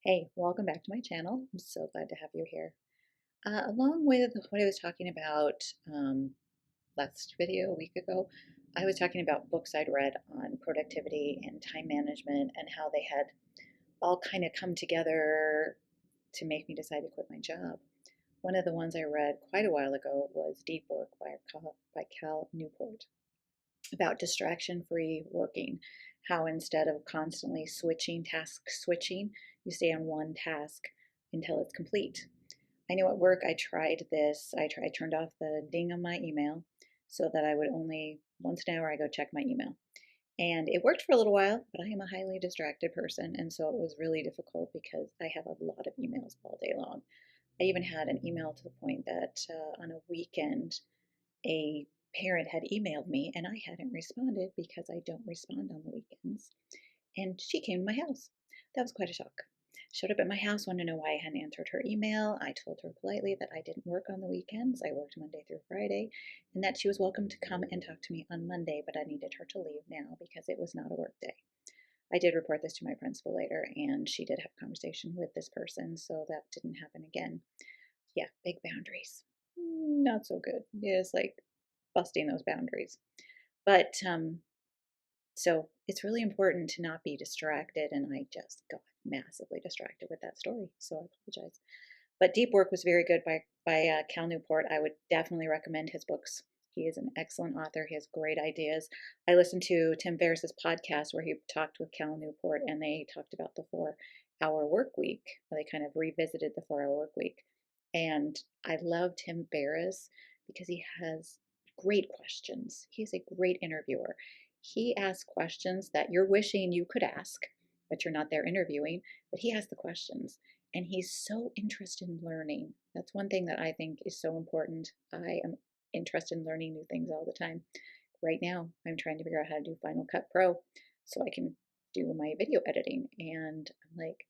Hey, welcome back to my channel. I'm so glad to have you here. Along with what I was talking about last video a week ago, I was talking about books I'd read on productivity and time management and how they had all kind of come together to make me decide to quit my job. One of the ones I read quite a while ago was Deep Work by Cal Newport about distraction-free working, how instead of constantly switching, you stay on one task until it's complete. I know at work I tried this. I turned off the ding on my email so that I would only once an hour I go check my email. And it worked for a little while, but I am a highly distracted person, and so it was really difficult because I have a lot of emails all day long. I even had an email to the point that on a weekend a parent had emailed me and I hadn't responded because I don't respond on the weekends. And she came to my house. That was quite a shock. Showed up at my house, wanted to know why I hadn't answered her email. I told her politely that I didn't work on the weekends. I worked Monday through Friday, and that she was welcome to come and talk to me on Monday, but I needed her to leave now because it was not a work day. I did report this to my principal later, and she did have a conversation with this person, so that didn't happen again. Yeah, big boundaries. Not so good. It's like busting those boundaries. But so it's really important to not be distracted, and I just got massively distracted with that story, so I apologize. But Deep Work was very good by Cal Newport. I would definitely recommend his books. He is an excellent author. He has great ideas. I listened to Tim Ferriss's podcast where he talked with Cal Newport, and they talked about the 4-hour work week. They kind of revisited the 4-hour work week, and I love Tim Ferriss because he has great questions. He's a great interviewer. He asks questions that you're wishing you could ask, but you're not there interviewing, but he asks the questions. And he's so interested in learning. That's one thing that I think is so important. I am interested in learning new things all the time. Right now, I'm trying to figure out how to do Final Cut Pro so I can do my video editing. And I'm like,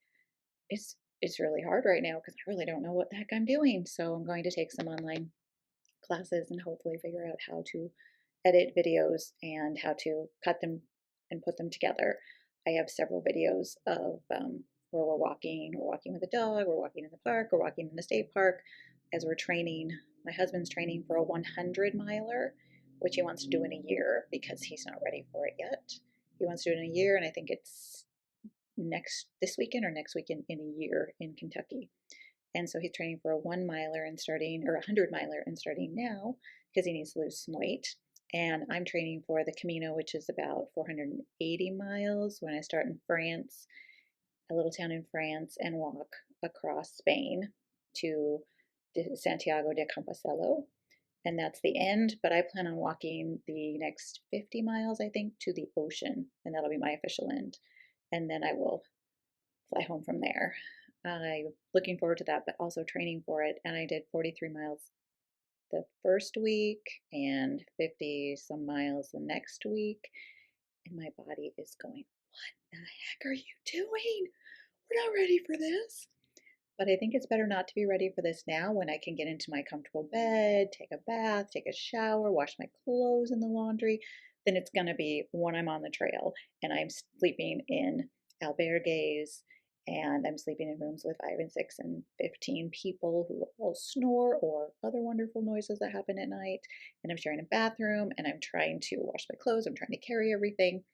it's really hard right now because I really don't know what the heck I'm doing. So I'm going to take some online classes and hopefully figure out how to edit videos and how to cut them and put them together. I have several videos of where we're walking with a dog, we're walking in the park, we're walking in the state park as we're training. My husband's training for a 100 miler, which he wants to do in a year because he's not ready for it yet. He wants to do it in a year, and I think it's this weekend or next weekend in a year in Kentucky. And so he's training for a 1 miler and starting, or a 100 miler and starting now because he needs to lose some weight. And I'm training for the Camino, which is about 480 miles when I start in France, a little town in France, and walk across Spain to Santiago de Compostela. And that's the end, but I plan on walking the next 50 miles, I think, to the ocean, and that'll be my official end. And then I will fly home from there. I'm looking forward to that, but also training for it. And I did 43 miles the first week and 50 some miles the next week. And my body is going, what the heck are you doing? We're not ready for this. But I think it's better not to be ready for this now when I can get into my comfortable bed, take a bath, take a shower, wash my clothes in the laundry, than it's going to be when I'm on the trail and I'm sleeping in albergues and I'm sleeping in rooms with 5 and 6 and 15 people who all snore or other wonderful noises that happen at night. And I'm sharing a bathroom and I'm trying to wash my clothes. I'm trying to carry everything.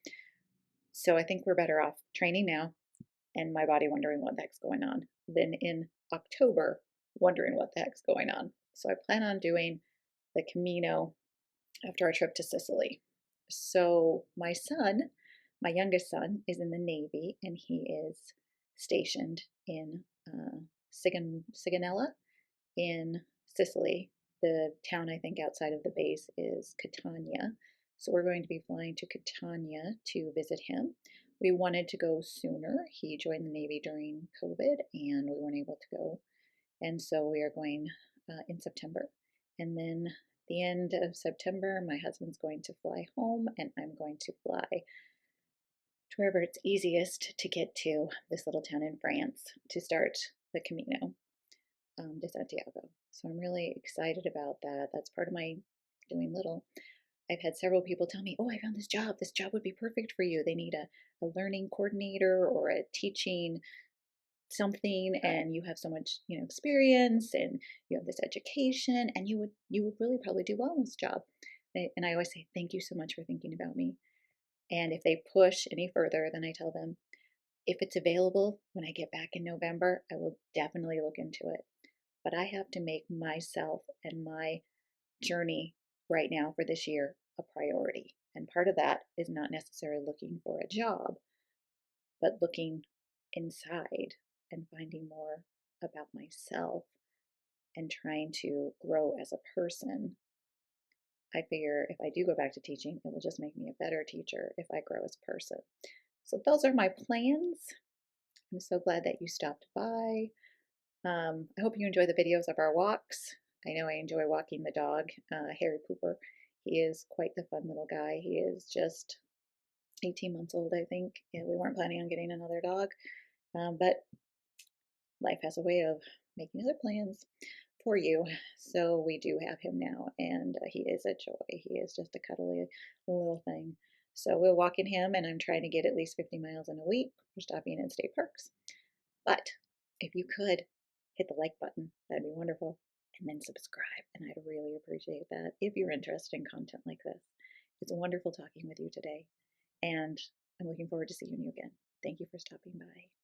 So I think we're better off training now and my body wondering what the heck's going on than in October wondering what the heck's going on. So I plan on doing the Camino after our trip to Sicily. So my youngest son, is in the Navy and he is stationed in Sigonella in Sicily. The town I think outside of the base is Catania. So we're going to be flying to Catania to visit him. We wanted to go sooner. He joined the Navy during COVID and we weren't able to go. And so we are going in September. And then the end of September, my husband's going to fly home and I'm going to fly to wherever it's easiest to get to, this little town in France, to start the Camino de Santiago. So I'm really excited about that. That's part of my doing little. I've had several people tell me, oh, I found this job. This job would be perfect for you. They need a learning coordinator or a teaching something and you have so much, experience and you have this education and you would really probably do well in this job. And I always say, thank you so much for thinking about me. And if they push any further, then I tell them, if it's available when I get back in November, I will definitely look into it. But I have to make myself and my journey right now for this year a priority. And part of that is not necessarily looking for a job, but looking inside and finding more about myself and trying to grow as a person. I figure if I do go back to teaching, it will just make me a better teacher if I grow as a person. So, those are my plans. I'm so glad that you stopped by. I hope you enjoy the videos of our walks. I know I enjoy walking the dog, Harry Pooper. He is quite the fun little guy. He is just 18 months old, I think. Yeah, we weren't planning on getting another dog, but life has a way of making other plans for you. So we do have him now, and he is a joy. He is just a cuddly little thing. So we're walking him, and I'm trying to get at least 50 miles in a week. We're stopping in state parks. But if you could hit the like button, that'd be wonderful. And then subscribe, and I'd really appreciate that if you're interested in content like this. It's wonderful talking with you today, and I'm looking forward to seeing you again. Thank you for stopping by.